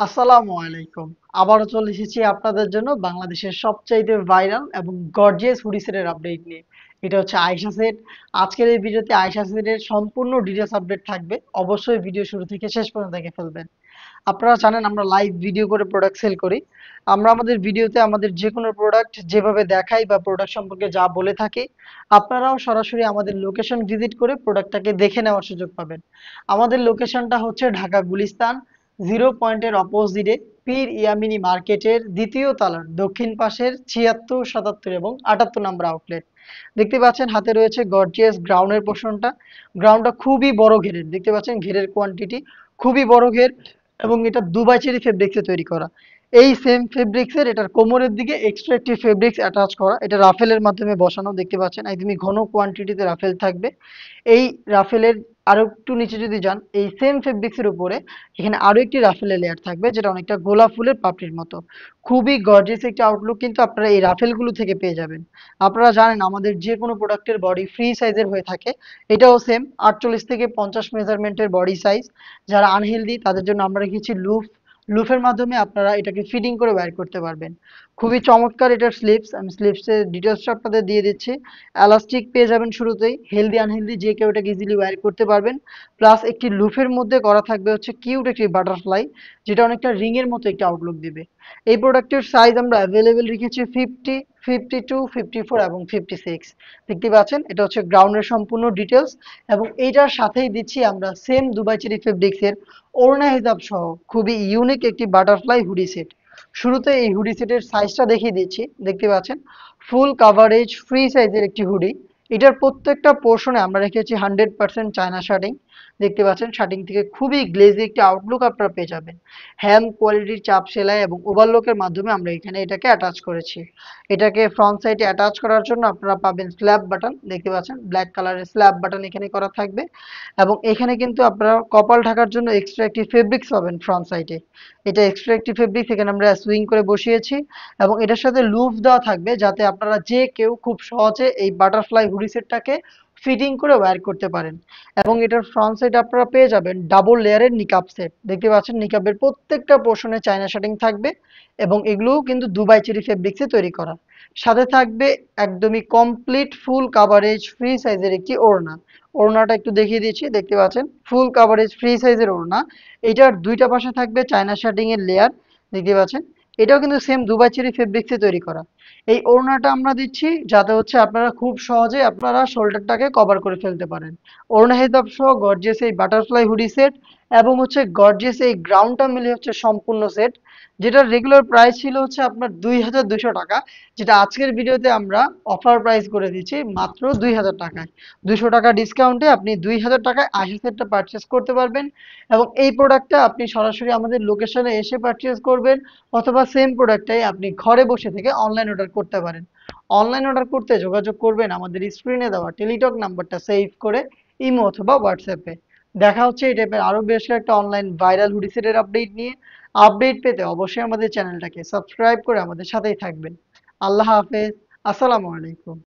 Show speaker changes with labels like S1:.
S1: আসসালামু আলাইকুম। আবারও চলে এসেছি আপনাদের জন্য বাংলাদেশের সবচাইতে ভাইরাল এবং গর্জিয়াস হুডি সেটের আপডেট নিয়ে। এটা হচ্ছে আয়েশা সেট। আজকের এই ভিডিওতে আয়েশা সেটের সম্পূর্ণ ডিটেলস আপডেট থাকবে। অবশ্যই ভিডিও শুরু থেকে শেষ পর্যন্ত দেখে ফেলবেন। আপনারা জানেন আমরা লাইভ ভিডিও করে প্রোডাক্ট সেল করি। আমরা আমাদের ভিডিওতে আমাদের যেকোনো প্রোডাক্ট যেভাবে দেখাই বা প্রোডাক্ট সম্পর্কে যা বলে থাকি, আপনারাও সরাসরি আমাদের লোকেশন ভিজিট করে প্রোডাক্টটাকে দেখে নেওয়ার সুযোগ পাবেন। আমাদের লোকেশনটা হচ্ছে ঢাকা গুলিস্তান, জিরো পয়েন্টের অপোজিটে পীর ইয়ামিনী মার্কেটের দ্বিতীয় তলার দক্ষিণ পাশের ৭৬, ৭৭ এবং ৭৮ নম্বর আউটলেট। দেখতে পাচ্ছেন হাতে রয়েছে গর্জিয়াস গ্রাউন্ডের পোর্শনটা। গ্রাউন্ডটা খুবই বড় ঘেরের, দেখতে পাচ্ছেন ঘেরের কোয়ান্টিটি খুবই বড় ঘের এবং এটা দুবাই চেরি ফেব্রিক্সে তৈরি করা। এই সেম ফেব্রিক্সের এটার কোমরের দিকে এক্সট্রা একটি ফেব্রিক্স অ্যাটাচ করা। এটা রাফেলের মাধ্যমে বসানো, দেখতে পাচ্ছেন একদমই ঘন কোয়ান্টিটিতে রাফেল থাকবে। এই রাফেলের আরো একটু নিচে যদি যান, এই সেম ফেব্রিক্সের উপরে এখানে আরো একটি রাফেলের লেয়ার থাকবে, যেটা অনেকটা গোলাপ ফুলের পাপড়ির মতো। খুবই গর্জিয়াস একটি আউটলুক কিন্তু আপনারা এই রাফেলগুলো থেকে পেয়ে যাবেন। আপনারা জানেন আমাদের যে কোনো প্রোডাক্টের বডি ফ্রি সাইজের হয়ে থাকে। এটাও সেম ৪৮ থেকে ৫০ মেজারমেন্টের বডি সাইজ। যারা আনহেলদি তাদের জন্য আমরা রেখেছি লুফ। লুফের মাধ্যমে আপনারা এটাকে ফিটিং করে ওয়্যার করতে পারবেন। খুবই চমৎকার এটার স্লিপস, আমি স্লিপসের ডিটেলসটা আপনাদের দিয়ে দিচ্ছি। এলাস্টিক পেয়ে যাবেন শুরুতেই, হেলদি আনহেলদি যে কেউ এটাকে ইজিলি ওয়্যার করতে পারবেন। প্লাস একটি লুফের মধ্যে করা থাকবে হচ্ছে কিউট একটি বাটারফ্লাই, যেটা অনেকটা রিং এর মতো একটি আউটলুক দিবে। এই প্রোডাক্টের সাইজ আমরা অ্যাভেলেবেল রেখেছি 50, 52, 54 এবং 56। দেখতে পাচ্ছেন এটা হচ্ছে গ্রাউন্ডের সম্পূর্ণ ডিটেলস। এবং এইটার সাথেই দিচ্ছি আমরা সেম দুবাই চেরি ফেব্রিক্সের ওড়না হিসাব সহ খুবই ইউনিক একটি বাটারফ্লাই হুডি সেট। শুরুতে এই হুডি সেটের সাইজটা দেখিয়ে দিচ্ছি, দেখতে পাচ্ছেন ফুল কাভারেজ ফ্রি সাইজের একটি হুডি। এটার প্রত্যেকটা পোর্শনে আমরা রেখেছি 100% চায়না শার্টিং। দেখতে পাচ্ছেন শার্টিং থেকে খুবই গ্লেজি একটি আউটলুক আপনারা পেয়ে যাবেন। হ্যান্ড কোয়ালিটির চাপ সেলাই এবং ওভারলকের মাধ্যমে আমরা এখানে এটাকে অ্যাটাচ করেছি। এটাকে ফ্রন্ট সাইডে অ্যাটাচ করার জন্য আপনারা পাবেন স্ল্যাব বাটন, দেখতে পাচ্ছেন ব্ল্যাক কালারের স্ল্যাব বাটন এখানে করা থাকবে। এবং এখানে কিন্তু আপনারা কপাল ঢাকার জন্য এক্সট্রা একটি ফেব্রিক্স পাবেন ফ্রন্ট সাইডে। এটা এক্সট্রা একটি ফেব্রিক্স এখানে আমরা সুইং করে বসিয়েছি। এবং এটার সাথে লুফ দেওয়া থাকবে যাতে আপনারা যে কেউ খুব সহজে এই বাটারফ্লাই হুডি সেটটাকে ফিটিং করে ওয়্যার করতে পারেন। এবং এটার ফ্রন্ট সাইডে আপনারা পেয়ে যাবেন ডাবল লেয়ারের নিকাব সেট, দেখতে পাচ্ছেন নিকাবের প্রত্যেকটা পোর্শনে চায়না শার্টিং থাকবে। এবং এগুলোও কিন্তু দুবাই চেরি ফেব্রিক্সে তৈরি করা। সাথে থাকবে একদমই কমপ্লিট ফুল কাভারেজ ফ্রি সাইজের একটি ওড়না। ওড়নাটা একটু দেখিয়ে দিচ্ছি, দেখতে পাচ্ছেন ফুল কাভারেজ ফ্রি সাইজের ওড়না। এটার দুইটা পাশে থাকবে চায়না শার্টিং এর লেয়ার, দেখতে পাচ্ছেন। এটাও কিন্তু সেম দুবাই চেরি ফেব্রিক্সে তৈরি করা। এই ওড়নাটা আমরা দিচ্ছি যাতে হচ্ছে আপনারা খুব সহজে আপনারা শোল্ডারটাকে কভার করে ফেলতে পারেন। ওড়না হেজাব সহ গর্জিয়াস এই বাটারফ্লাই হুডি সেট এবং হচ্ছে গর্জিয়াস এই গ্রাউন্ডটা মিলে হচ্ছে সম্পূর্ণ সেট, যেটার রেগুলার প্রাইস ছিল হচ্ছে আপনার ২,২০০ টাকা, যেটা আজকের ভিডিওতে আমরা অফার প্রাইস করে দিচ্ছি মাত্র ২,০০০ টাকায়। ২০০ টাকা ডিসকাউন্টে আপনি ২,০০০ টাকায় আশি সেটটা পারচেস করতে পারবেন। এবং এই প্রোডাক্টটা আপনি সরাসরি আমাদের লোকেশনে এসে পারচেস করবেন, অথবা সেম প্রোডাক্টটাই আপনি ঘরে বসে থেকে অনলাইন অর্ডার করতে পারেন। অনলাইন অর্ডার করতে যোগাযোগ করবেন আমাদের স্ক্রিনে দেওয়া টেলিটক নাম্বারটা সেভ করে ইমো অথবা হোয়াটসঅ্যাপে। দেখা হচ্ছে এই টাইপের আরো বেশ কয়েকটা অনলাইন ভাইরাল হুডি সেটের আপডেট নিয়ে। আপডেট পেতে অবশ্যই আমাদের চ্যানেলটাকে সাবস্ক্রাইব করে আমাদের সাথেই থাকবেন। আল্লাহ হাফেজ। আসসালামু আলাইকুম।